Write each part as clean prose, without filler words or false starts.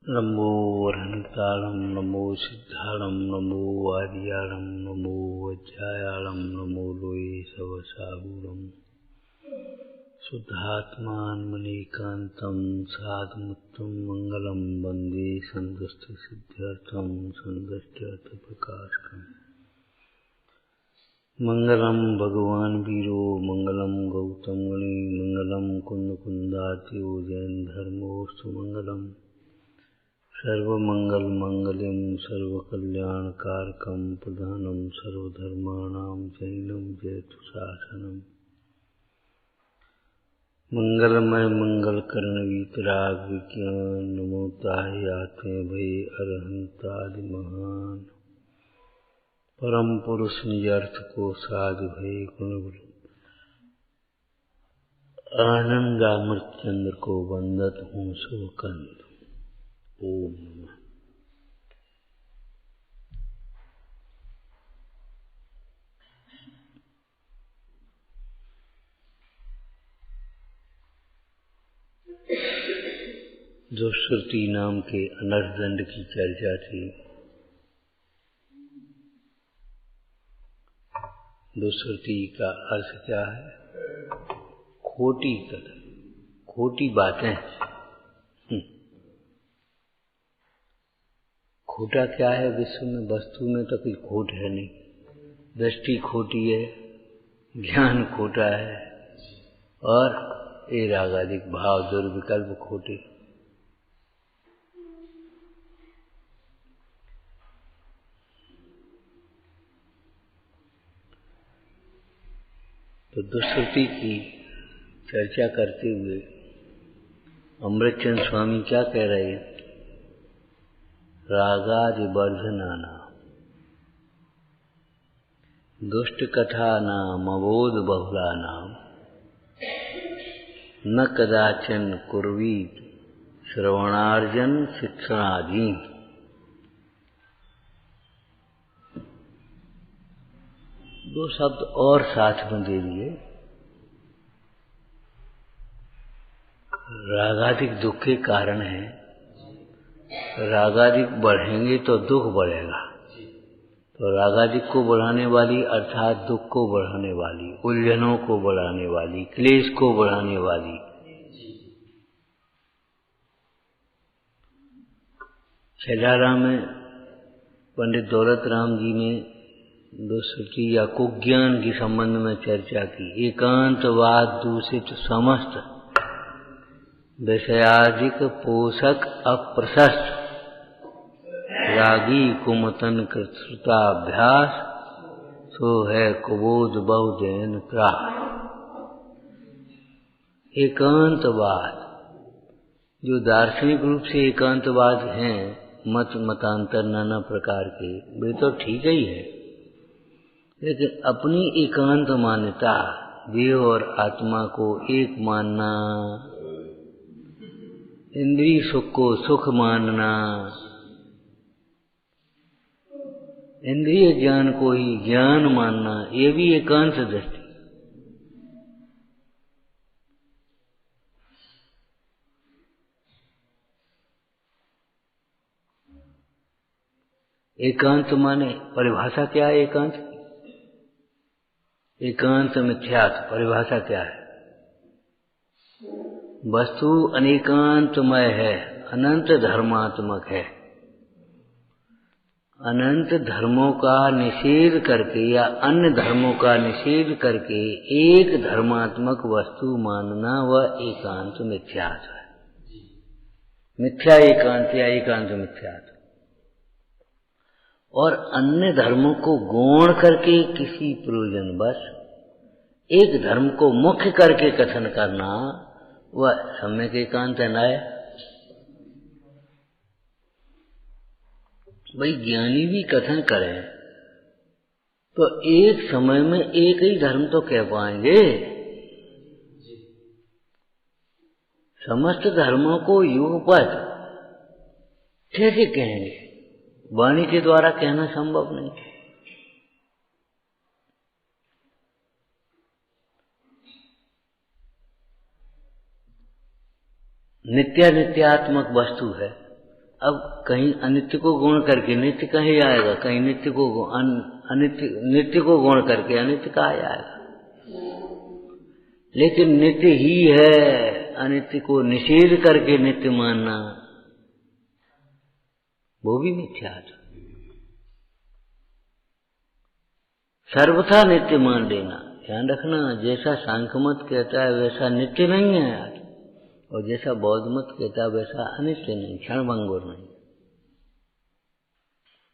नमो वरहन्ताणं नमो सिद्धाणं नमो आर्याणं नमो वज्रायाणं नमो लोये सवसागुणं शुद्धात्मान्मनीकान्तं साधुमुत्तम मंगलम वन्दे सन्दुष्टसिद्ध्यर्थं सन्दष्ट्यर्थप्रकाशकम् मंगलम भगवान वीरो मंगलम गौतम गणी मंगलम कुंद कुंदात्यो जैन धर्मोस्तु मंगलम सर्वमंगल मंगलम सर्वकल्याणकारकम प्रधानम सर्वधर्माणां जैनम जयतु शासनम मंगलमय मंगल कर्ण वीतराग विज्ञान नमोताहि आत्मे भय अरहंतादि महान परम पुरुष निज अर्थ को साधु भय गुण आनंदामृत चंद्र को वंदत हूँ सुकंद। ओम नमः। दुष्कृति नाम के अनर्थदंड की चर्चा थी। दुष्कृति का अर्थ क्या है? खोटी कथन, खोटी बातें। खोटा क्या है विश्व में? वस्तु में तो कुछ खोट है नहीं। दृष्टि खोटी है, ज्ञान खोटा है और ये रागादिक भाव दुर्विकल्प खोटे। तो दुष्कृति की चर्चा करते हुए अमृतचंद स्वामी क्या कह रहे हैं? रागादि वर्धनाना दुष्ट कथा नाम अबोध बहुला नाम न कदाचन कुर्वीत श्रवणार्जन शिक्षणाधीन। दो शब्द और साथ में दे दिए। रागादिक दुख के कारण है। रागादिक बढ़ेंगे तो दुख बढ़ेगा। तो रागादिक को बढ़ाने वाली अर्थात दुख को बढ़ाने वाली, उलझनों को बढ़ाने वाली, क्लेश को बढ़ाने वाली छेलाराम में पंडित दौलत राम जी ने दुष्कृति या कुज्ञान के संबंध में चर्चा की। एकांतवाद दूषित समस्त विषयाधिक पोषक अप्रशस्त रागी कुमतन कृताभ्यास सो है कुबोध बहुजैन त्रास। एकांतवाद जो दार्शनिक रूप से एकांतवाद हैं, मतांतर नाना प्रकार के, वे तो ठीक ही है, लेकिन अपनी एकांत मान्यता, देह और आत्मा को एक मानना, इंद्रिय सुख को सुख मानना, इंद्रिय ज्ञान को ही ज्ञान मानना, ये भी एकांत दृष्टि। एकांत माने परिभाषा क्या है? एकांत एकांत मिथ्यात्व परिभाषा क्या है? वस्तु अनेकांतमय है, अनंत धर्मात्मक है। अनंत धर्मों का निषेध करके या अन्य धर्मों का निषेध करके एक धर्मात्मक वस्तु मानना वह एकांत मिथ्यात्व है। मिथ्या एकांत या एकांत मिथ्यात्व। और अन्य धर्मों को गौण करके किसी प्रयोजन बस एक धर्म को मुख्य करके कथन करना वह सम्यक एकांत है। ना भाई ज्ञानी भी कथन करें तो एक समय में एक ही धर्म तो कह पाएंगे। समस्त धर्मों को युगपथ कैसे कहेंगे? वाणी के द्वारा कहना संभव नहीं। नित्यात्मक वस्तु है, अब कहीं अनित्य को गुण करके नित्य कहीं आएगा, कहीं नित्य को अनित्य, नित्य को गुण करके अनित्य कहा जाएगा। लेकिन नित्य ही है, अनित्य को निषेध करके नित्य मानना वो भी मिथ्या है। सर्वथा नित्य मान लेना, ध्यान रखना। जैसा सांख्य मत कहता है वैसा नित्य नहीं है आज, और जैसा बौद्ध मत कहता है वैसा अनित्य नहीं, क्षणभंगुर नहीं।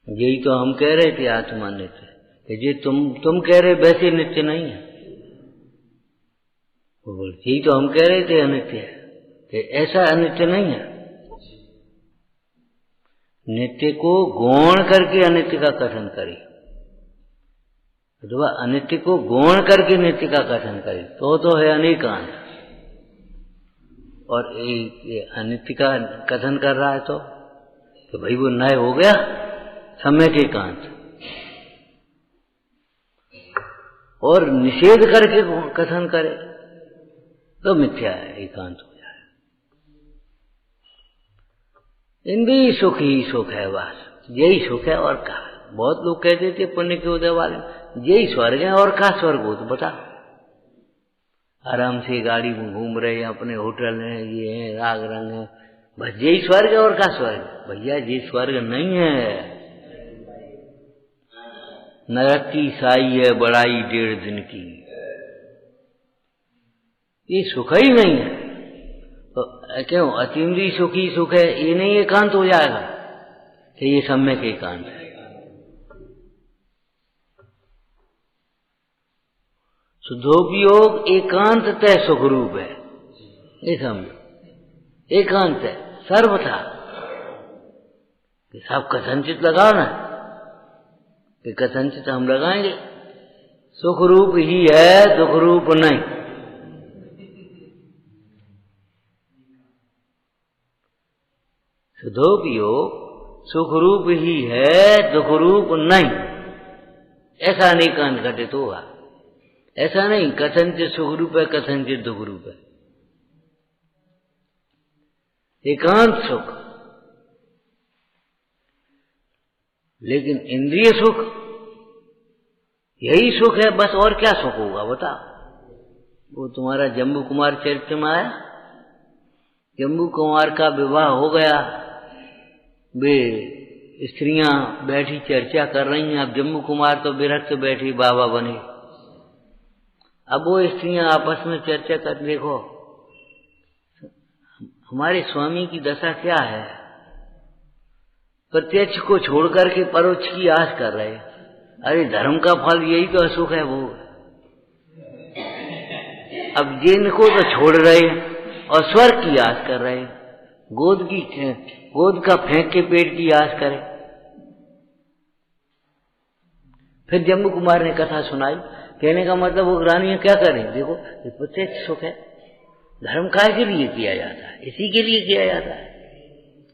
यही तो हम कह रहे थे आत्मा नित्य, ये तुम कह रहे वैसे नित्य नहीं है। वो बोलते यही तो हम कह रहे थे अनित्य है, कि ऐसा अनित्य नहीं है। नित्य को गौण करके अनित्य का कथन करे, अथवा अनित्य को गौण करके नित्य का कथन करे तो है अनेकांत। और अनित्य का कथन कर रहा है तो भाई वो नए हो गया सम्यक एकांत, और निषेध करके कथन करे तो मिथ्या है, एकांत हो जाए। इंद्रिय सुख ही सुख है, बस यही सुख है। और कहा बहुत लोग कहते थे पुण्य के उदय वाले यही स्वर्ग है, और कहा स्वर्ग हो तो बता। आराम से गाड़ी में घूम रहे हैं, अपने होटल हैं, ये है, राग रंग है, बस यही स्वर्ग है। और कहा स्वर्ग? भैया ये स्वर्ग नहीं है, नरक की साई है बड़ाई 1.5 दिन की, ये सुख ही नहीं है। तो क्यों अतीन्द्रिय सुख ही सुख है, ये नहीं एकांत हो जाएगा कि ये सम्यक एकांत है। शुद्धोपयोग एकांत तय सुख रूप है, ये समझो। एकांत है सर्वथा, सब कथनचित लगाओ ना, कि कथनचित हम लगाएंगे। सुख रूप ही है, दुख रूप नहीं। शुद्धोपयोग सुख रूप ही है, दुख रूप नहीं। ऐसा नहीं कांत घटित होगा, ऐसा नहीं कथनचित सुख रूप है, कथनचित दुख रूप है। एकांत सुख। लेकिन इंद्रिय सुख यही सुख है, बस और क्या सुख होगा बता। वो तुम्हारा जम्बू कुमार चरित्र में आया, जम्बू कुमार का विवाह हो गया, वे स्त्रियां बैठी चर्चा कर रही हैं। अब जम्बू कुमार तो विरक्त बैठी बाबा बने। अब वो स्त्रियां आपस में चर्चा कर, देखो हमारे स्वामी की दशा क्या है, प्रत्यक्ष को छोड़ करके परोक्ष की आस कर रहे। अरे धर्म का फल यही तो असुख है वो। अब जिनको तो छोड़ रहे और स्वर्ग की आस कर रहे, गोद का फेंक के पेट की आस करे। फिर जम्बू कुमार ने कथा सुनाई, कहने का मतलब वो रानियां क्या करें, देखो ये प्रत्यक्ष सुख है, धर्म काय के लिए किया जाता है, इसी के लिए किया जाता है।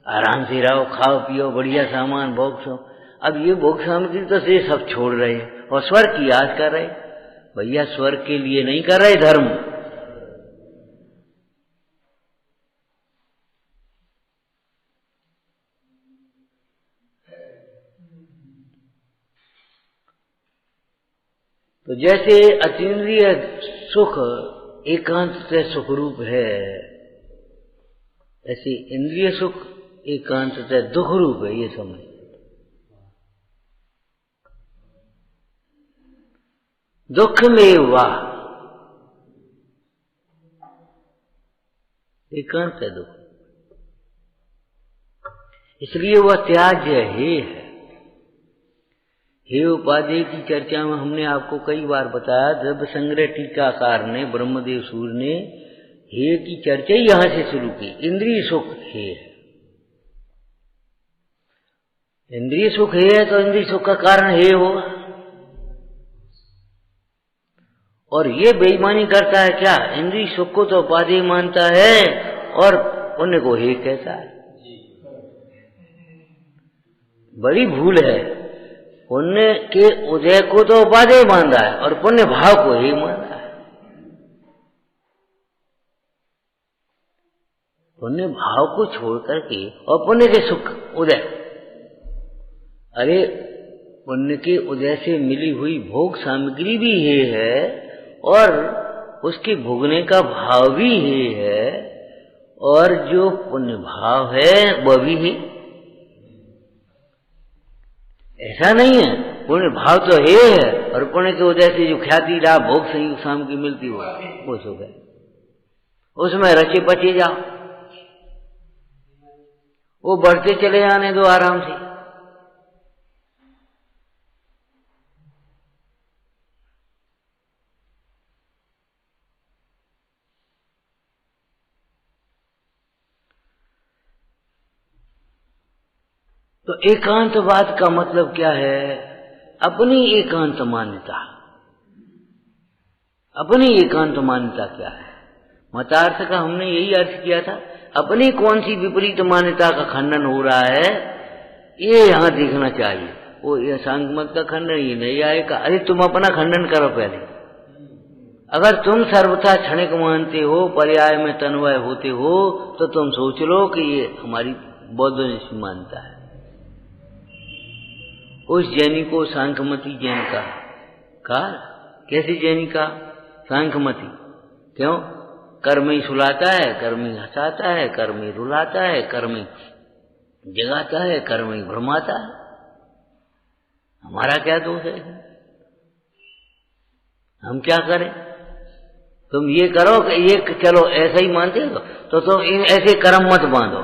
आराम से रहो, खाओ पियो, बढ़िया सामान भोग सो। अब ये भोग सामग्री तो से सब छोड़ रहे और स्वर्ग की आस कर रहे। भैया स्वर्ग के लिए नहीं कर रहे धर्म, तो जैसे अतीन्द्रिय सुख एकांत से सुख रूप है, ऐसे इंद्रिय सुख एकांत से दुख रूप है, ये समझ। दुख में वाह, एकांत है दुख, इसलिए वह त्याज्य है। हे उपाध्याय की चर्चा में हमने आपको कई बार बताया, द्रव्य संग्रह टीकाकार ने, ब्रह्मदेव सूर्य ने हे की चर्चा ही यहां से शुरू की। इंद्रिय सुख है, इंद्रिय सुख है तो इंद्रिय सुख का कारण हे होगा। और ये बेईमानी करता है क्या, इंद्रिय सुख को तो उपाधि मानता है और पुण्य को हे कहता है। बड़ी भूल है, पुण्य के उदय को तो उपाधि मान रहा है और पुण्य भाव को ही मान रहा है। पुण्य भाव को छोड़ करके और पुण्य के सुख उदय, अरे पुण्य के उदय से मिली हुई भोग सामग्री भी ये है और उसके भोगने का भाव भी ये है, और जो पुण्य भाव है वह भी है। ऐसा नहीं है, पुण्य भाव तो ये है और पुण्य के उदय से जो ख्याति लाभ भोग संयुक्त सामग्री मिलती हो वो सुख है। उसमें रचे पचे जाओ, वो बढ़ते चले जाने दो आराम से। तो एकांतवाद का मतलब क्या है? अपनी एकांत मान्यता। अपनी एकांत मान्यता क्या है? मतार्थ का हमने यही अर्थ किया था। अपनी कौन सी विपरीत मान्यता का खंडन हो रहा है ये यहां देखना चाहिए। वो ये सांख्य मत का खंडन ये नहीं आएगा। अरे तुम अपना खंडन करो पहले। अगर तुम सर्वथा क्षणिक मानते हो, पर्याय में तन्वय होते हो, तो तुम सोच लो कि ये हमारी बौद्धनिष्ठ मान्यता है। उस जैनी को सांख्यमती जैन कहा। कैसे जैनी का? सांख्यमती। क्यों? कर्म ही सुलाता है, कर्म ही हंसाता है, कर्म ही रुलाता है, कर्म ही जगाता है, कर्म ही भरमाता है। हमारा क्या दोष है? हम क्या करें? तुम ये करो कि ये चलो ऐसा ही मानते हो तो तुम ऐसे कर्म मत बांधो।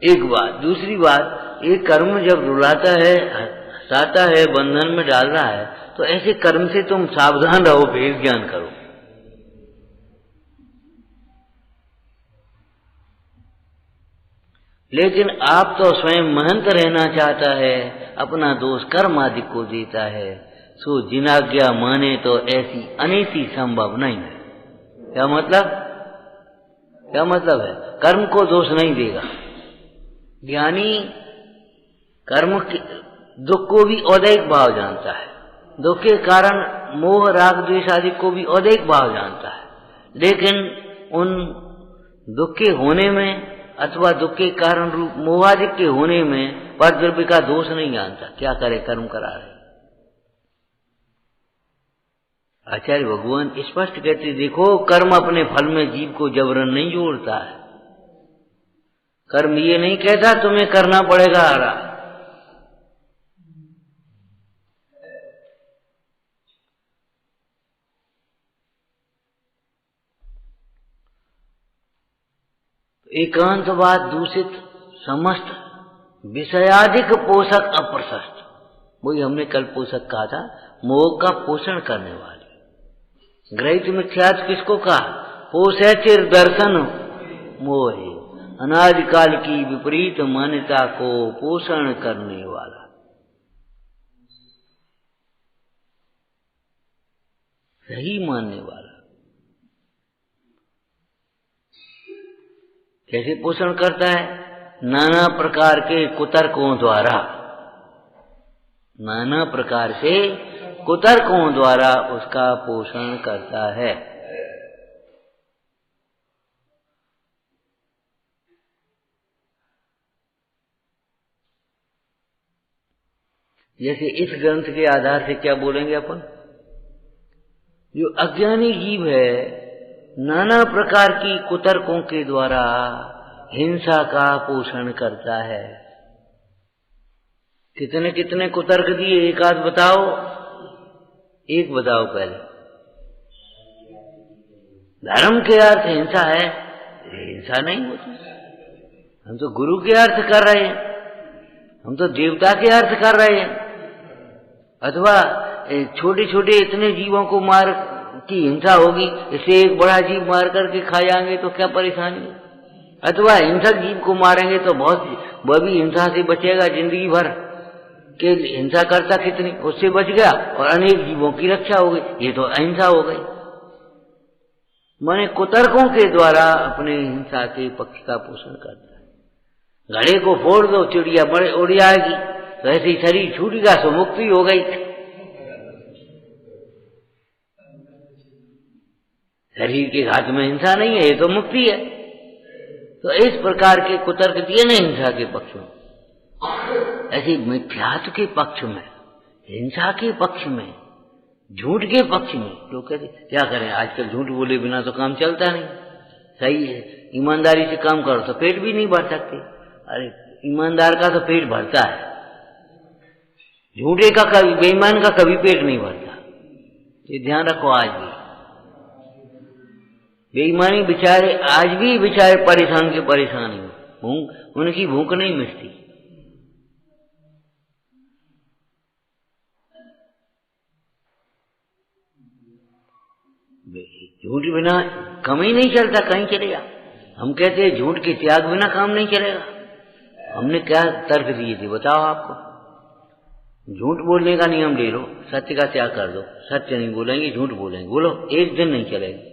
एक बात। दूसरी बात, ये कर्म जब रुलाता है, हंसाता है, बंधन में डाल रहा है, तो ऐसे कर्म से तुम सावधान रहो, भेद ज्ञान करो। लेकिन आप तो स्वयं महंत रहना चाहता है, अपना दोष कर्म आदि को देता है। सो जिनाज्ञा माने तो ऐसी अनीति संभव नहीं है। क्या मतलब? क्या मतलब है? कर्म को दोष नहीं देगा। ज्ञानी कर्म के दुख को भी औदैहिक भाव जानता है, दुख के कारण मोह राग द्वेष आदि को भी औदैहिक भाव जानता है, लेकिन उन दुख के होने में अथवा दुख के कारण रूप मोहादि के होने में परद्रव्य का दोष नहीं जानता। क्या करे? कर्म करा रहे। आचार्य भगवान स्पष्ट कहते, देखो कर्म अपने फल में जीव को जबरन नहीं जोड़ता है। कर्म ये नहीं कहता तुम्हें करना पड़ेगा आरा। एकांतवाद दूषित समस्त विषयाधिक पोषक अप्रशस्त, वही हमने कल पोषक कहा था, मोह का पोषण करने वाले। ग्रहित मिथ्यात्व किसको कहा? पोषे चिर दर्शन मोह, अनादिकाल की विपरीत मान्यता को पोषण करने वाला। सही मानने वाला। कैसे पोषण करता है? नाना प्रकार के कुतर्कों द्वारा। नाना प्रकार से कुतर्कों द्वारा उसका पोषण करता है। जैसे इस ग्रंथ के आधार से क्या बोलेंगे अपन? जो अज्ञानी जीव है नाना प्रकार की कुतर्कों के द्वारा हिंसा का पोषण करता है। कितने कितने कुतर्क दिए? एक आध बताओ, एक बताओ पहले। धर्म के अर्थ हिंसा है? हिंसा नहीं होती। हम तो गुरु के अर्थ कर रहे हैं, हम तो देवता के अर्थ कर रहे हैं। अथवा छोटे छोटे इतने जीवों को मार की हिंसा होगी, इसे एक बड़ा जीव मार करके खा जाएंगे तो क्या परेशानी? अथवा हिंसक जीव को मारेंगे तो बहुत वह भी हिंसा से बचेगा जिंदगी भर के। हिंसा करता कितनी, उससे बच गया और अनेक जीवों की रक्षा हो गई। ये तो अहिंसा हो गई। माने कुतर्कों के द्वारा अपने हिंसा के पक्ष का पोषण करता है। घड़े को फोड़ दो, चिड़िया बड़े उड़ जाएगी, तो ऐसे ही शरीर छूट गया सो मुक्ति हो गई। शरीर के घात में हिंसा नहीं है, ये तो मुक्ति है। तो इस प्रकार के कुतर्क दिए ना हिंसा के पक्ष में, ऐसे मिथ्यात्व के पक्ष में, हिंसा के पक्ष में, झूठ के पक्ष में लोग कहते क्या करें, आजकल झूठ बोले बिना तो काम चलता नहीं। सही है, ईमानदारी से काम करो तो पेट भी नहीं भर सकते। अरे ईमानदार का तो पेट भरता है, झूठे का कभी, बेईमान का कभी पेट नहीं भरता। ये ध्यान रखो। आज भी बेईमानी बेचारे, आज भी बेचारे परेशान के परेशान ही, भूख, उनकी भूख नहीं मिटती। झूठ बिना काम ही नहीं चलता, कहीं चलेगा। हम कहते हैं झूठ के त्याग बिना काम नहीं चलेगा। हमने क्या तर्क दिए थे बताओ आपको? झूठ बोलने का नियम ले लो, सत्य का त्याग कर दो। सत्य नहीं बोलेंगे, झूठ बोलेंगे, बोलो, एक दिन नहीं चलेगा।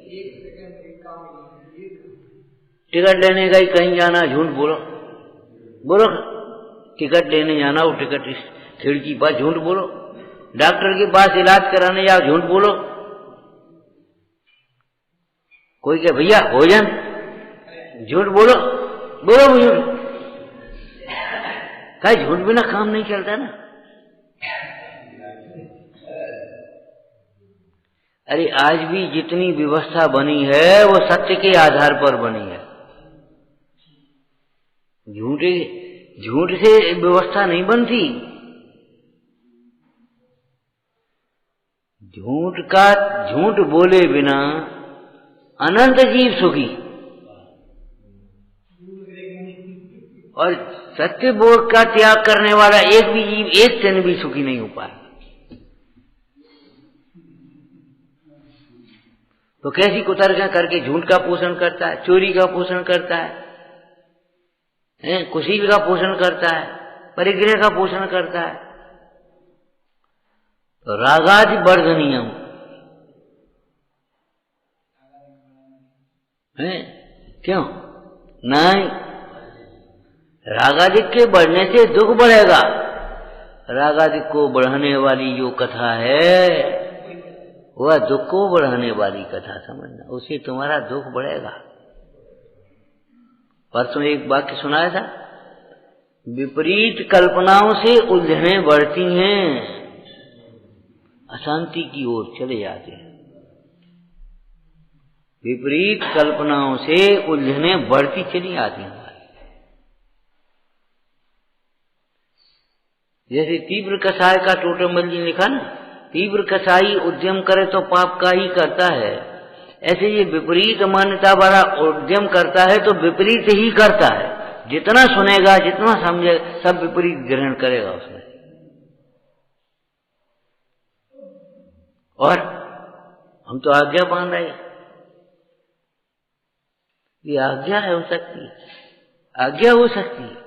टिकट लेने का ही कहीं जाना, झूठ बोलो, बोलो टिकट लेने जाना, वो टिकट खिड़की पर, झूठ बोलो। डॉक्टर के पास इलाज कराने जाओ, झूठ बोलो। कोई क्या भैया भोजन, झूठ बोलो, बोलो झूठ। क्या झूठ बिना काम नहीं चलता ना। अरे आज भी जितनी व्यवस्था बनी है वो सत्य के आधार पर बनी है। झूठ से व्यवस्था नहीं बनती। झूठ बोले बिना अनंत जीव सुखी, और सत्य बोध का त्याग करने वाला एक भी जीव एक क्षण भी सुखी नहीं हो पाया। तो कैसी कुतर्कें करके झूठ का पोषण करता है, चोरी का पोषण करता है, कुशील का पोषण करता है, परिग्रह का पोषण करता है। तो रागादि वर्धनीयम है, क्यों नहीं? रागादिक के बढ़ने से दुख बढ़ेगा। रागादिक को बढ़ाने वाली जो कथा है वह दुख को बढ़ाने वाली कथा समझना, उससे तुम्हारा दुख बढ़ेगा। परसों एक वाक्य सुनाया था, विपरीत कल्पनाओं से उलझनें बढ़ती हैं, अशांति की ओर चले जाते हैं। विपरीत कल्पनाओं से उलझनें बढ़ती चली आती हैं। जैसे तीव्र कसाय का टोटमल जी ने लिखा ना, तीव्र कसाई उद्यम करे तो पाप का ही करता है। ऐसे ये विपरीत मान्यता वाला उद्यम करता है तो विपरीत ही करता है। जितना सुनेगा, जितना समझेगा, सब विपरीत ग्रहण करेगा उसमें। और हम तो आज्ञा मान रहे हैं, ये आज्ञा है, हो सकती है, आज्ञा हो सकती है।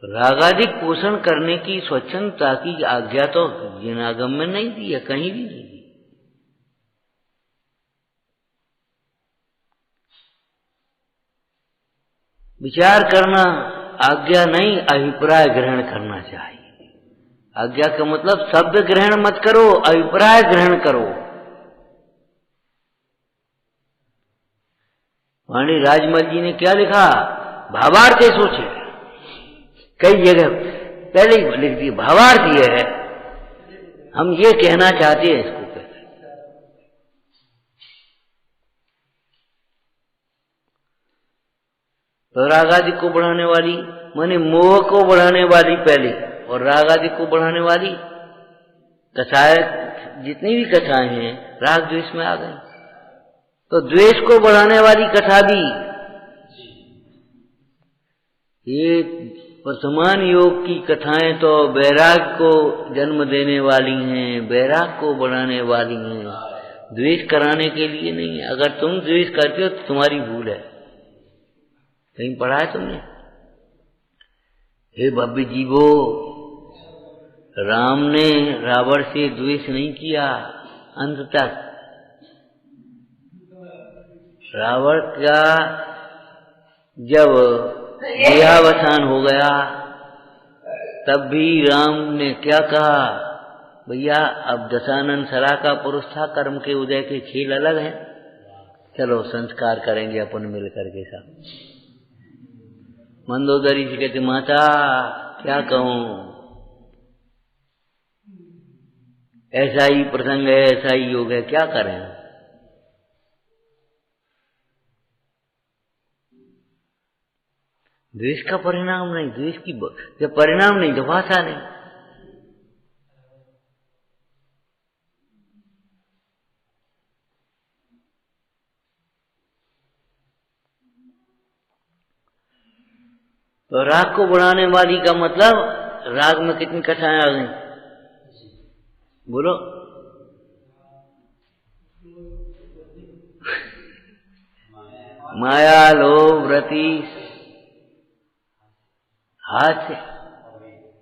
रागादिक पोषण करने की स्वच्छंदता की आज्ञा तो जिनागम में नहीं दी है, कहीं भी नहीं दी। विचार करना आज्ञा नहीं, अभिप्राय ग्रहण करना चाहिए। आज्ञा का मतलब शब्द ग्रहण मत करो, अभिप्राय ग्रहण करो। वाणी राजमल जी ने क्या लिखा, भावार्थ सोचे, कई जगह पहले ही लिख दिए, भावार्थ ये है, हम ये कहना चाहते हैं, इसको कहते हैं। तो रागादि को बढ़ाने वाली माने मोह को बढ़ाने वाली पहले, और रागादि को बढ़ाने वाली कथाएं, जितनी भी कथाएं हैं राग द्वेष में आ गई। तो द्वेष को बढ़ाने वाली कथा भी ये वर्तमान योग की कथाएं तो वैराग को जन्म देने वाली हैं, वैराग को बढ़ाने वाली हैं, द्वेष कराने के लिए नहीं है। अगर तुम द्वेष करते हो तो तुम्हारी भूल है। कहीं पढ़ा है तुमने? हे भव्य जीवो, राम ने रावण से द्वेष नहीं किया अंत तक। रावण का जब देहावसान हो गया तब भी राम ने क्या कहा, भैया अब दशानन सरा का पुरुष था, कर्म के उदय के खेल अलग हैं। चलो संस्कार करेंगे अपन मिल करके सब। मंदोदरी जी कहते माता क्या कहूं, ऐसा ही प्रसंग है, ऐसा ही योग है, क्या करें। द्वेष का परिणाम नहीं, द्वेष की जब परिणाम नहीं तो भाषा नहीं। तो राग को बढ़ाने वाली का मतलब, राग में कितनी कथाएं आ गई बोलो। माया, लोभ, रति, हास्य,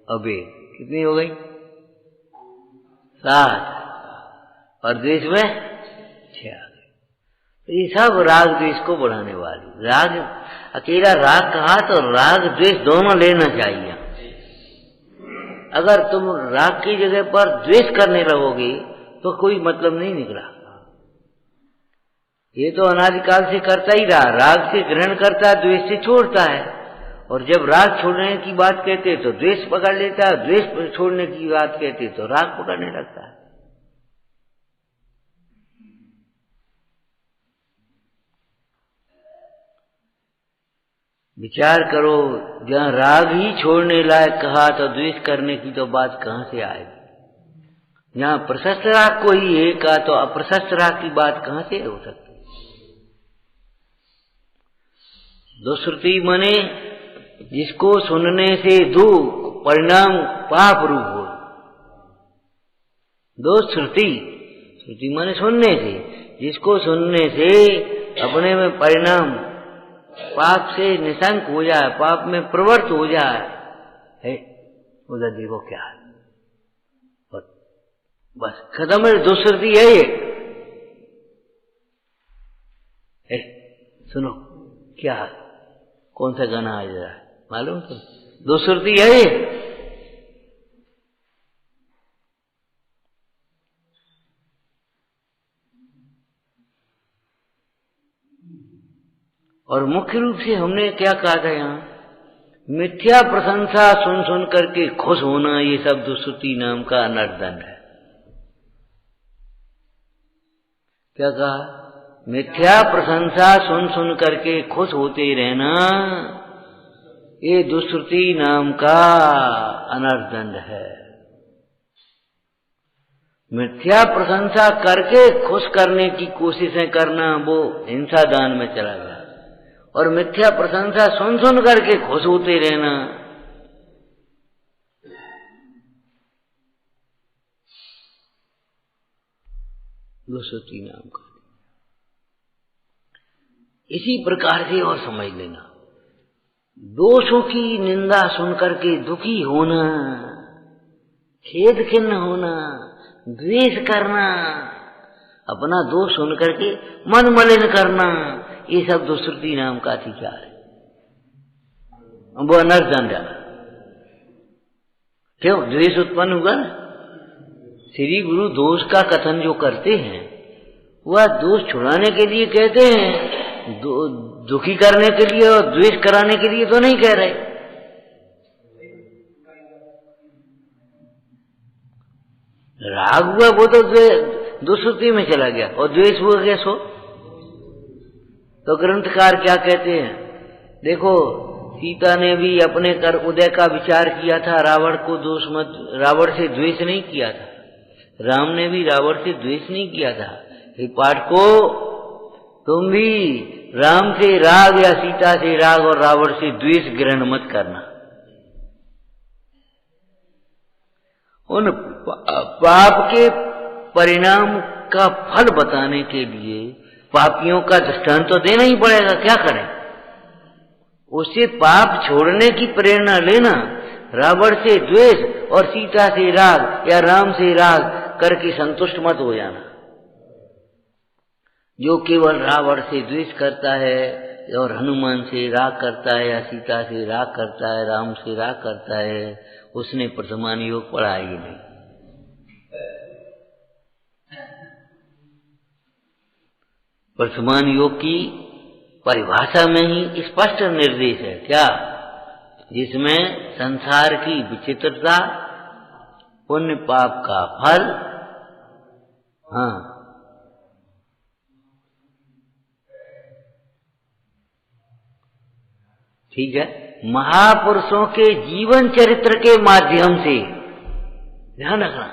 अबे कितनी हो गई? 7। और द्वेष में 6। तो ये सब राग द्वेष को बढ़ाने वाली। राग अकेला राग कहा तो राग द्वेष दोनों लेना चाहिए। अगर तुम राग की जगह पर द्वेष करने लगोगे तो कोई मतलब नहीं निकला। ये तो अनादिकाल से करता ही रहा, राग से ग्रहण करता है, द्वेष से छोड़ता है। और जब राग छोड़ने की बात कहते तो द्वेष पकड़ लेता है, द्वेष छोड़ने की बात कहते तो राग पकड़ने लगता है। विचार करो, जहां राग ही छोड़ने लायक कहा तो द्वेष करने की तो बात कहां से आएगी। जहां प्रशस्त राग को ही है कहा तो अप्रशस्त राग की बात कहां से हो सकती। दुश्रुति मने जिसको सुनने से दुख परिणाम पाप रूप हो। दुश्रुति, श्रुति माने सुनने से, जिसको सुनने से अपने में परिणाम पाप से निशंक हो जाए, पाप में प्रवृत्त हो जाए, है उधर देखो क्या है, बस खत्म है। दुश्रुति है ये। सुनो क्या, कौन सा गाना आ रहा है मालूम? तो दुश्रुति है ये। और मुख्य रूप से हमने क्या कहा था यहाँ, मिथ्या प्रशंसा सुन सुन करके खुश होना, ये सब दुश्रुति नाम का अनर्दंड है। क्या कहा? मिथ्या प्रशंसा सुन सुन करके खुश होते रहना, ये दुश्रुति नाम का अनर्दंड है। मिथ्या प्रशंसा करके खुश करने की कोशिशें करना वो हिंसा दान में चला गया। और मिथ्या प्रशंसा सुन सुन करके खुश होते रहना दुश्रुति नाम का। इसी प्रकार से और समझ लेना, दोषों की निंदा सुनकर के दुखी होना, खेद खिन्न होना, द्वेष करना, अपना दोष सुनकर के मन मलिन करना, ये सब दुश्रुति नाम का अधिकार है। वो अनर्दंड है। क्यों? द्वेष उत्पन्न हुआ ना। श्री गुरु दोष का कथन जो करते हैं वह दोष छुड़ाने के लिए कहते हैं, दुखी करने के लिए और द्वेष कराने के लिए तो नहीं कह रहे। राग हुआ वो तो दुश्रुति में चला गया, और द्वेष हुआ क्या सो। तो ग्रंथकार क्या कहते हैं, देखो सीता ने भी अपने कर उदय का विचार किया था, रावण को दोष मत, रावण से द्वेष नहीं किया था। राम ने भी रावण से द्वेष नहीं किया था। हे पाठ को, तुम भी राम से राग या सीता से राग और रावण से द्वेष ग्रहण मत करना। उन पाप के परिणाम का फल बताने के लिए पापियों का दृष्टांत तो देना ही पड़ेगा, क्या करें। उससे पाप छोड़ने की प्रेरणा लेना, रावण से द्वेष और सीता से राग या राम से राग करके संतुष्ट मत हो जाना। जो केवल रावण से द्वेष करता है और हनुमान से राग करता है या सीता से राग करता है, राम से राग करता है, उसने प्रथमान योग पढ़ा ही नहीं। वर्तमान योग की परिभाषा में ही स्पष्ट निर्देश है क्या, जिसमें संसार की विचित्रता, पुण्य पाप का फल, हाँ, ठीक है, महापुरुषों के जीवन चरित्र के माध्यम से, ध्यान रखना,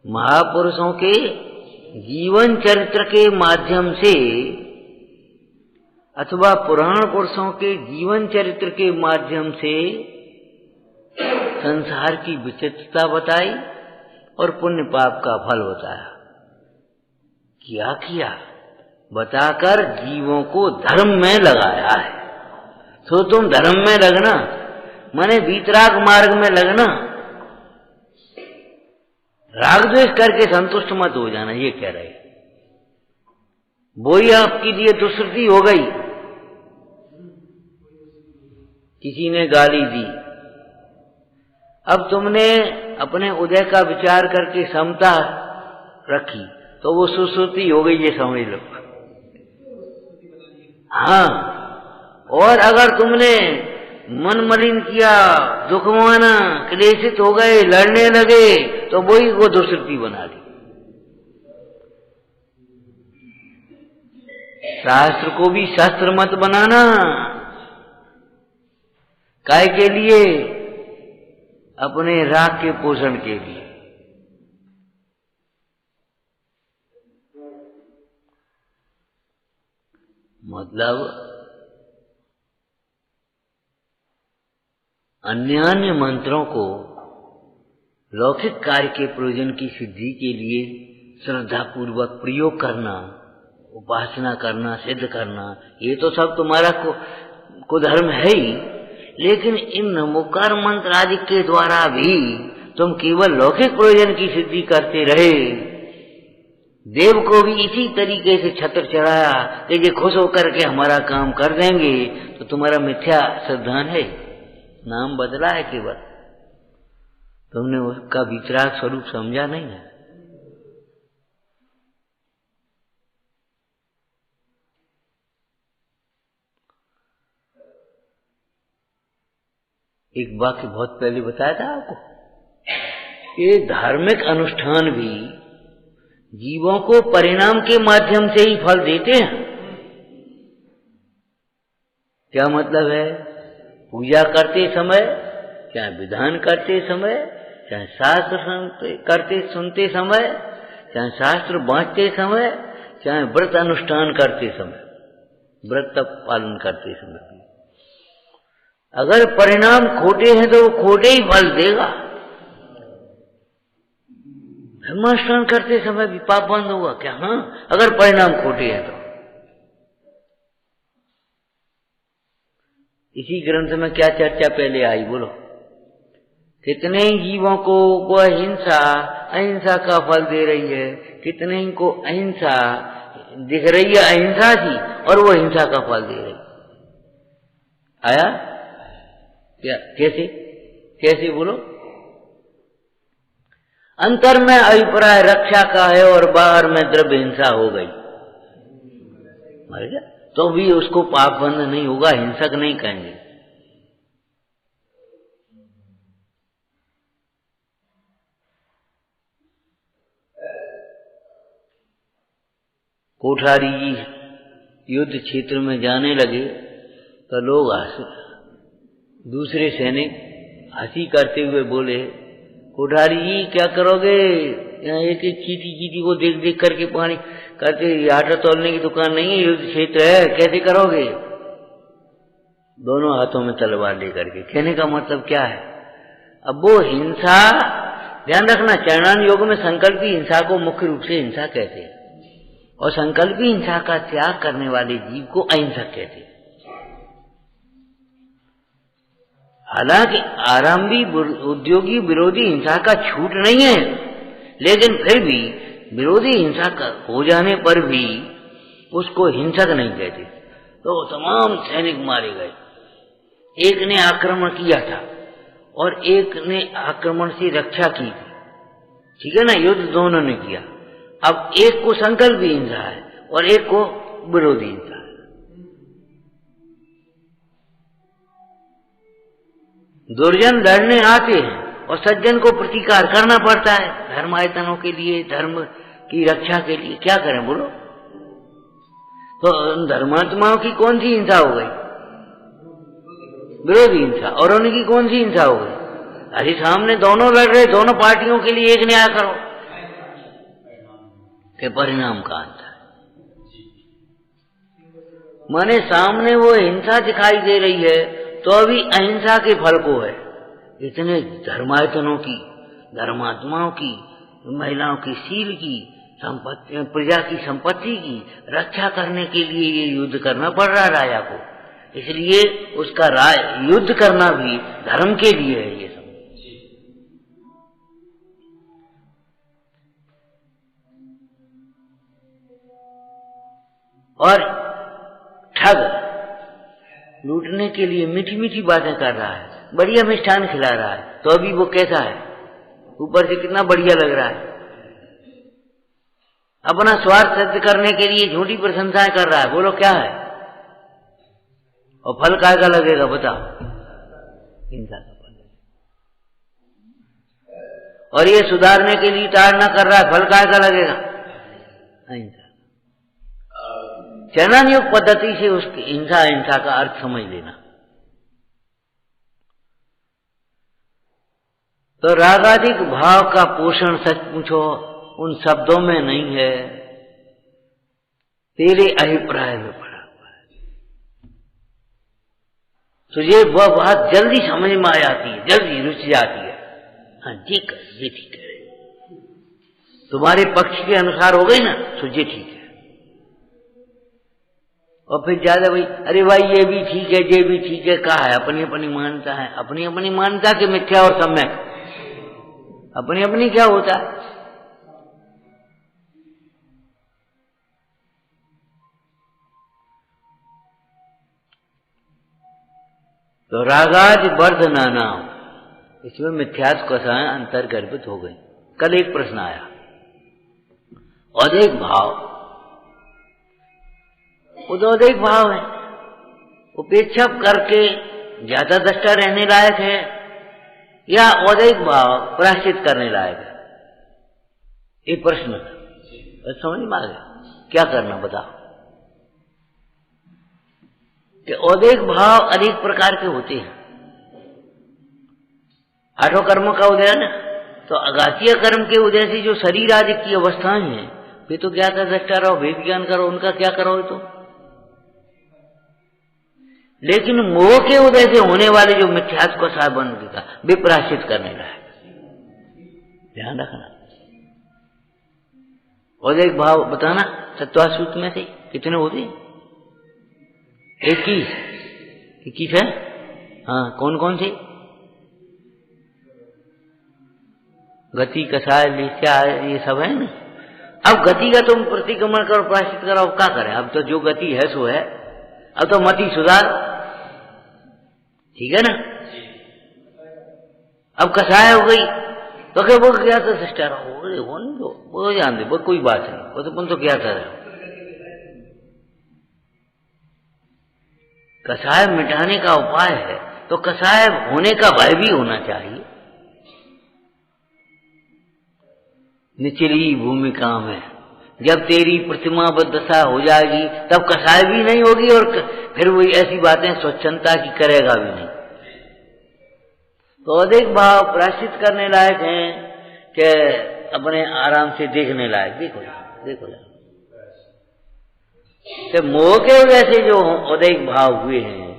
महापुरुषों के जीवन चरित्र के माध्यम से अथवा पुराण पुरुषों के जीवन चरित्र के माध्यम से संसार की विचित्रता बताई और पुण्य पाप का फल बताया। क्या किया? बताकर जीवों को धर्म में लगाया है। तो तुम धर्म में लगना, माने वीतराग मार्ग में लगना, राग द्वेष करके संतुष्ट मत हो जाना, ये कह रहे। वो ही आपके लिए दुष्कृति हो गई। किसी ने गाली दी, अब तुमने अपने उदय का विचार करके समता रखी तो वो सुश्रुति हो गई, ये समझ लो। हाँ, और अगर तुमने मन मलिन किया, दुख माना, क्लेशित हो गए, लड़ने लगे, तो वही वो दुष्कृति बना दी। शास्त्र को भी शस्त्र मत बनाना। काय के लिए? अपने राग के पोषण के लिए। मतलब अन्य मंत्रों को लौकिक कार्य के प्रयोजन की सिद्धि के लिए श्रद्धा पूर्वक प्रयोग करना, उपासना करना, सिद्ध करना, ये तो सब तुम्हारा को धर्म है ही। लेकिन इन नमोकार मंत्र आदि के द्वारा भी तुम केवल लौकिक प्रयोजन की सिद्धि करते रहे। देव को भी इसी तरीके से छत्र चढ़ाया कि ये खुश होकर के हमारा काम कर देंगे, तो तुम्हारा मिथ्या श्रद्धान है, नाम बदला है केवल, तुमने उसका वितराग स्वरूप समझा नहीं है। एक वाक्य बहुत पहले बताया था आपको, ये धार्मिक अनुष्ठान भी जीवों को परिणाम के माध्यम से ही फल देते हैं। क्या मतलब है? पूजा करते समय, चाहे विधान करते समय, चाहे शास्त्र करते सुनते समय, चाहे शास्त्र बांटते समय, चाहे व्रत अनुष्ठान करते समय, व्रत पालन करते समय, अगर परिणाम खोटे हैं तो वो खोटे ही फल देगा। धर्मानुष्ठान करते समय भी पाप बंद होगा क्या? हाँ, अगर परिणाम खोटे हैं तो। इसी ग्रंथ में क्या चर्चा पहले आई, बोलो? कितने ही जीवों को वह हिंसा अहिंसा का फल दे रही है, कितने ही को अहिंसा दिख रही है, अहिंसा थी, और वो हिंसा का फल दे रही। आया क्या? कैसे बोलो? अंतर में अभिप्राय रक्षा का है और बाहर में द्रव्य हिंसा हो गई, मर गया, तो भी उसको पाप बंद नहीं होगा, हिंसक नहीं कहेंगे। कोठारी जी युद्ध क्षेत्र में जाने लगे तो लोग दूसरे सैनिक हंसी करते हुए बोले, कोठारी जी क्या करोगे? यहाँ एक एक चीटी को देख देख करके पानी करते, आटा तोलने की दुकान नहीं है, युद्ध क्षेत्र है, कैसे करोगे? दोनों हाथों में तलवार लेकर के। कहने का मतलब क्या है? अब वो हिंसा, ध्यान रखना, चरणान योग में संकल्पी हिंसा को मुख्य रूप से हिंसा कहते हैं, और संकल्पी हिंसा का त्याग करने वाले जीव को अहिंसक कहते हैं। हालांकि आरंभी उद्योगी विरोधी हिंसा का छूट नहीं है, लेकिन फिर भी विरोधी हिंसा का हो जाने पर भी उसको हिंसक नहीं कहते। तो तमाम सैनिक मारे गए। एक ने आक्रमण किया था और एक ने आक्रमण से रक्षा की थी, ठीक है ना, युद्ध दोनों ने किया। अब एक को संकल्प हिंसा है और एक को विरोधी हिंसा। दुर्जन लड़ने आते हैं और सज्जन को प्रतिकार करना पड़ता है धर्मायतनों के लिए, धर्म की रक्षा के लिए। क्या करें बोलो? तो धर्मात्माओं की कौन सी हिंसा हो गई? विरोधी हिंसा। और उनकी कौन सी हिंसा हो गई? अरे सामने दोनों लड़ रहे, दोनों पार्टियों के लिए एक न्याय करो के परिणाम का अंतर। माने सामने वो हिंसा दिखाई दे रही है तो अभी अहिंसा के फल को है। इतने धर्मायतनों की, धर्मात्माओं की, महिलाओं की शील की, संपत्ति, प्रजा की संपत्ति की रक्षा करने के लिए ये युद्ध करना पड़ रहा राजा को। इसलिए उसका युद्ध करना भी धर्म के लिए है ये सब। और ठग लूटने के लिए मीठी मीठी बातें कर रहा है, बढ़िया मिष्ठान खिला रहा है, तो अभी वो कैसा है? ऊपर से कितना बढ़िया लग रहा है। अपना स्वार्थ सिद्ध करने के लिए झूठी प्रशंसाएं कर रहा है। बोलो क्या है? और फल काय का लगेगा बताओ? हिंसा का फल। और ये सुधारने के लिए ताड़ना कर रहा है, फल काय का लगेगा? अहिंसा। चरण युग पद्धति से उसकी हिंसा का अर्थ समझ लेना। तो रागाधिक भाव का पोषण सच पूछो उन शब्दों में नहीं है, तेरे अभिप्राय में पड़ा हुआ है। तुझे वह बात जल्दी समझ में आ जाती है, जल्दी रुच जाती है। हाँ ठीक है, ये ठीक है, तुम्हारे पक्ष के अनुसार हो गई ना, तो ये ठीक है। और फिर ज्यादा भाई, अरे भाई ये भी ठीक है, ये भी ठीक है, कहा है? अपनी अपनी मान्यता है। अपनी अपनी मान्यता के मिथ्या और सम्यक अपनी अपनी क्या होता है? तो रागाज वर्धनाना, इसमें मिथ्यात्व कथाएं अंतर्गर्भित हो गई। कल एक प्रश्न आया, औदैहिक भाव, वो तो औदैहिक भाव है, उपेक्षा करके ज्यादा दृष्टा रहने लायक है या औदैहिक भाव प्रायश्चित करने लायक है? ये प्रश्न समझ में आ गया? क्या करना बताओ? कि औदैहिक भाव अनेक प्रकार के होते हैं। आठों कर्मों का उदय है ना, तो अघातीय कर्म के उदय से जो शरीर आदि की अवस्थाएं हैं, वे तो ज्ञाता दृष्टा रहो, वेद ज्ञान करो, उनका क्या करो? तो लेकिन मोह के उदय से होने वाले जो मिथ्यात्व को साबंध का वे प्रायश्चित करने लायक, ध्यान रखना। औदैहिक भाव बताना, सत्वासूत्र में से कितने होते हैं? 21 है। हाँ, कौन कौन से? गति, कषाय, लिस्या, ये सब है ना। अब गति का तुम प्रतिक्रमण करो, प्रायश्चित करो, क्या करें? अब तो जो गति है सो है। अब तो मति सुधार, ठीक है ना। अब कषाय हो गई तो क्या वो क्या था? शिष्टार हो गए, वो नहीं, तो वो जान दे, वो कोई बात नहीं, वो तो तुम तो क्या कर रहे हो। कषाय मिटाने का उपाय है, तो कषाय होने का भय भी होना चाहिए। निचली भूमिका में जब तेरी प्रतिमाबद्ध दशा हो जाएगी, तब कषाय भी नहीं होगी और फिर वही ऐसी बातें स्वच्छंदता की करेगा भी नहीं। तो अधिक भाव प्रायश्चित करने लायक हैं कि अपने आराम से देखने लायक? देखो कि मोह के वजह से जो औदैहिक भाव हुए हैं,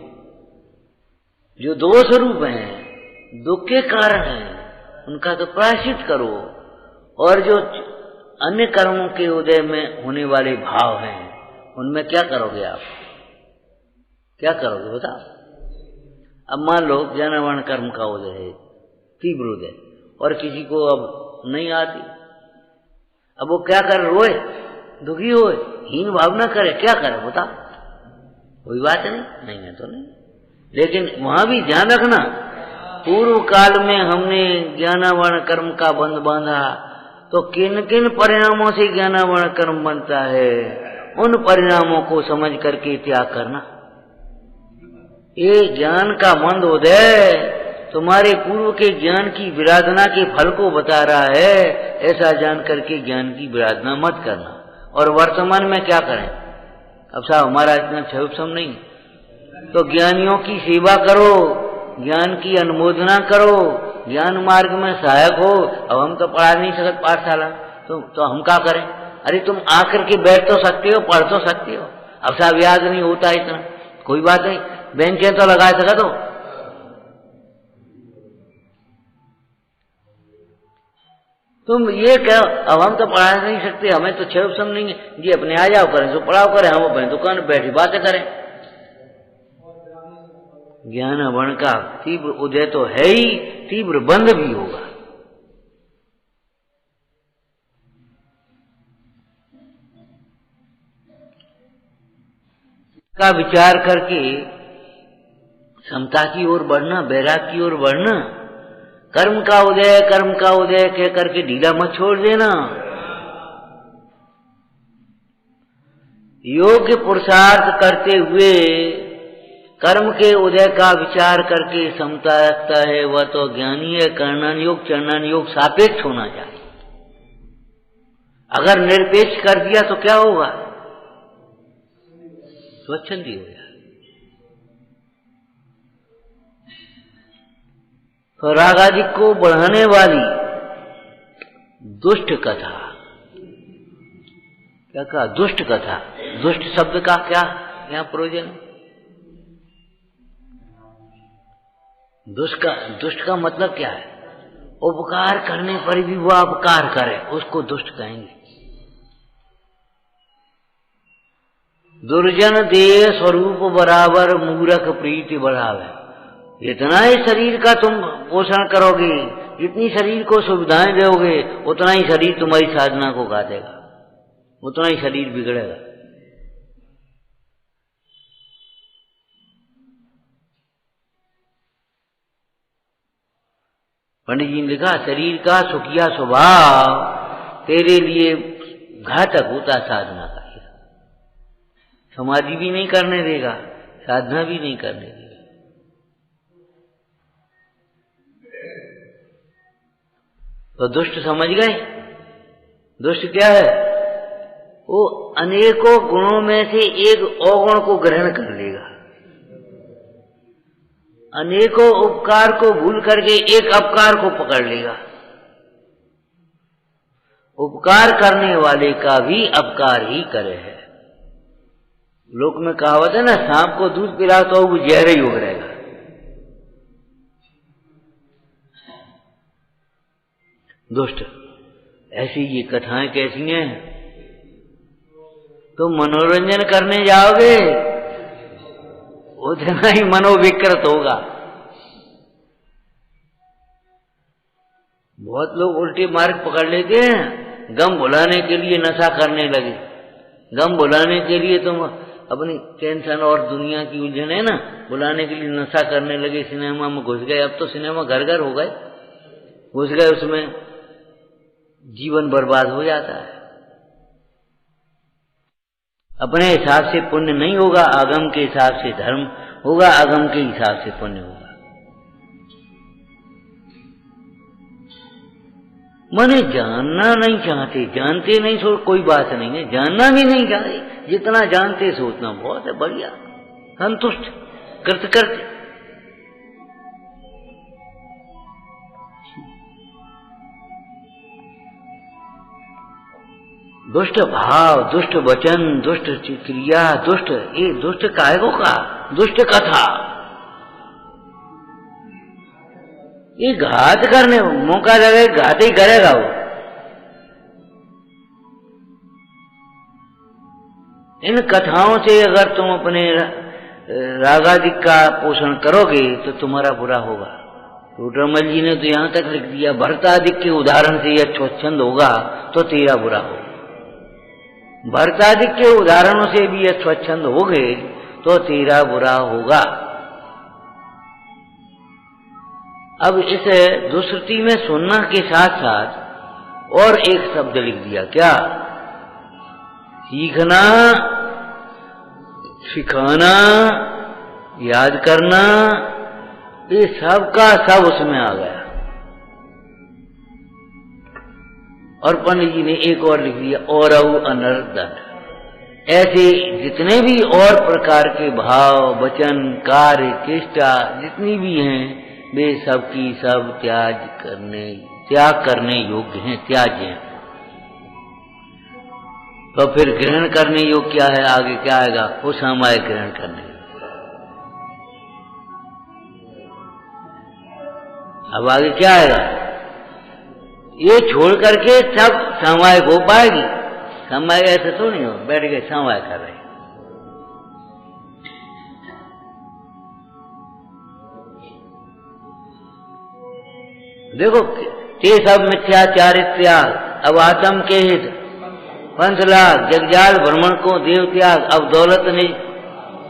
जो दोष रूप हैं, दुख के कारण हैं, उनका तो प्रायश्चित करो। और जो अन्य कर्मों के उदय में होने वाले भाव हैं, उनमें क्या करोगे आप? क्या करोगे बताओ? अब मान लो ज्ञानवर्ण कर्म का उदय है, तीव्र उदय, और किसी को अब नहीं आती, अब वो क्या करे? रोए, दुखी होए, हीन भावना करे, क्या करे बताओ? कोई बात नहीं है तो नहीं। लेकिन वहां भी ध्यान रखना, पूर्व काल में हमने ज्ञानवर्ण कर्म का बंध बांधा, तो किन किन परिणामों से ज्ञानवर्ण कर्म बनता है, उन परिणामों को समझ करके त्याग करना। ये ज्ञान का मंद उदय तुम्हारे पूर्व के ज्ञान की विराधना के फल को बता रहा है, ऐसा जान करके ज्ञान की विराधना मत करना। और वर्तमान में क्या करें? अब साहब हमारा इतना क्षयोपम नहीं, तो ज्ञानियों की सेवा करो, ज्ञान की अनुमोदना करो, ज्ञान मार्ग में सहायक हो। अब हम तो पढ़ा नहीं सकते पाठशाला, तो हम क्या करें? अरे तुम आकर के बैठ तो सकते हो, पढ़ तो सकते हो। अब साहब याद नहीं होता इतना, कोई बात नहीं, बेंचें तो लगा सका। तो तुम ये कहो अब हम तो पढ़ा नहीं सकते, हमें तो क्षय उपशम नहीं है जी, अपने आ जाओ करें, तो पढ़ाओ करें, हम अपने दुकान पर बैठी बातें करें। ज्ञान वर्ण का तीव्र उदय तो है ही, तीव्र बंध भी होगा। का विचार करके समता की ओर बढ़ना, वैराग की ओर बढ़ना। कर्म का उदय कह करके ढीला मत छोड़ देना। योग्य पुरुषार्थ करते हुए कर्म के उदय का विचार करके समता रखता है, वह तो ज्ञानी है। कर्णन योग चरणन योग सापेक्ष होना चाहिए। अगर निरपेक्ष कर दिया तो क्या होगा? स्वच्छंदी हो जाए। तो राग आदि को बढ़ाने वाली दुष्ट कथा, क्या कहा? दुष्ट कथा। दुष्ट शब्द का क्या यहाँ प्रयोजन? दुष्ट का मतलब क्या है? उपकार करने पर भी वह अपकार करे, उसको दुष्ट कहेंगे। दुर्जन देह स्वरूप बराबर मूर्ख प्रीति बढ़ावे। जितना ही शरीर का तुम पोषण करोगे, जितनी शरीर को सुविधाएं दोगे, उतना ही शरीर तुम्हारी साधना को गा देगा, उतना ही शरीर बिगड़ेगा। पंडित जी ने लिखा, शरीर का सुखिया स्वभाव तेरे लिए घातक होता साधना का। समाधि भी नहीं करने देगा, साधना भी नहीं करने देगा। तो दुष्ट समझ गए? दुष्ट क्या है? वो अनेकों गुणों में से एक अवगुण को ग्रहण कर लेगा, अनेकों उपकार को भूल करके एक अपकार को पकड़ लेगा। उपकार करने वाले का भी अपकार ही करे है। लोक में कहावत है ना, सांप को दूध पिलाओ तो वो जहर ही उगरेगा। दुष्ट ऐसी ये कथाएं कैसी हैं? तुम मनोरंजन करने जाओगे, उतना ही मनोविकृत होगा। बहुत लोग उल्टे मार्ग पकड़ लेते हैं, गम भुलाने के लिए नशा करने लगे। गम भुलाने के लिए तुम अपनी टेंशन और दुनिया की उलझन है ना, भुलाने के लिए नशा करने लगे, सिनेमा में घुस गए। अब तो सिनेमा घर घर हो गए, घुस गए, उसमें जीवन बर्बाद हो जाता है। अपने हिसाब से पुण्य नहीं होगा, आगम के हिसाब से धर्म होगा, आगम के हिसाब से पुण्य होगा। माने जानना नहीं चाहते, जानते नहीं सो कोई बात नहीं है, जानना भी नहीं चाहते। जितना जानते सो उतना बहुत है, बढ़िया, संतुष्ट करते। दुष्ट भाव, दुष्ट वचन, दुष्ट क्रिया, दुष्ट कायकों का, दुष्ट कथा, ये घात करने मौका लगे, घात ही करेगा वो। इन कथाओं से अगर तुम अपने रागादिक का पोषण करोगे तो तुम्हारा बुरा होगा। टोडरमल जी ने तो यहां तक लिख दिया, भरतादिक के उदाहरण से यह स्वच्छंद होगा तो तेरा बुरा होगा। भरतादिक के उदाहरणों से भी यह स्वच्छंद हो गए तो तेरा बुरा होगा। अब इस दुश्रुति में सुनना के साथ साथ और एक शब्द लिख दिया, क्या? सीखना, सिखाना, याद करना, ये सब का सब उसमें आ गया। और पंडित जी ने एक और लिख दिया, और अनर्दन। ऐसे जितने भी और प्रकार के भाव, वचन, कार्य, चेष्टा जितनी भी हैं, वे सब की सब त्याग करने योग्य हैं, त्याज्य हैं। तो फिर ग्रहण करने योग्य क्या है? आगे क्या आएगा? वो सामायिक ग्रहण करने योग्य। अब आगे क्या आएगा? ये छोड़ करके सब सामायिक हो पाएगी। सामायिक ऐसे तो नहीं हो बैठ गए सामायिक कर रहे। देखो ते सब मिथ्याचार त्याग, अब आत्म के हित, पंथ लाभ, जगजाल भ्रमण को देव त्याग, अब दौलत ने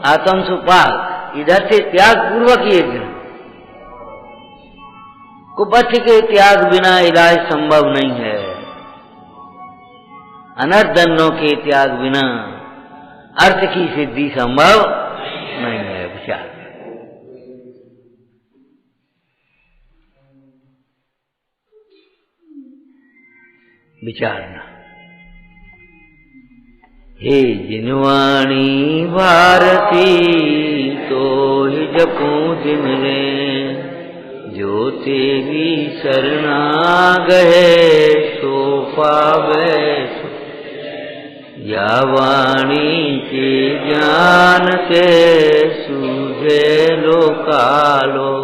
आत्म सुपाग, इधर से त्याग पूर्वक ये कुपथ के त्याग बिना इलाज संभव नहीं है। अनर्दनों के त्याग बिना अर्थ की सिद्धि संभव नहीं है। विचार विचारना। हे जिनवाणी भारती तो ही जपूं दिन रे, जो तेरी शरणा गए सो पावे। या वाणी के ज्ञान से सूझे लोकालो,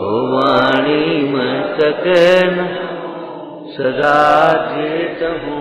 ओ वाणी मैं सकन सदा चेत हूँ।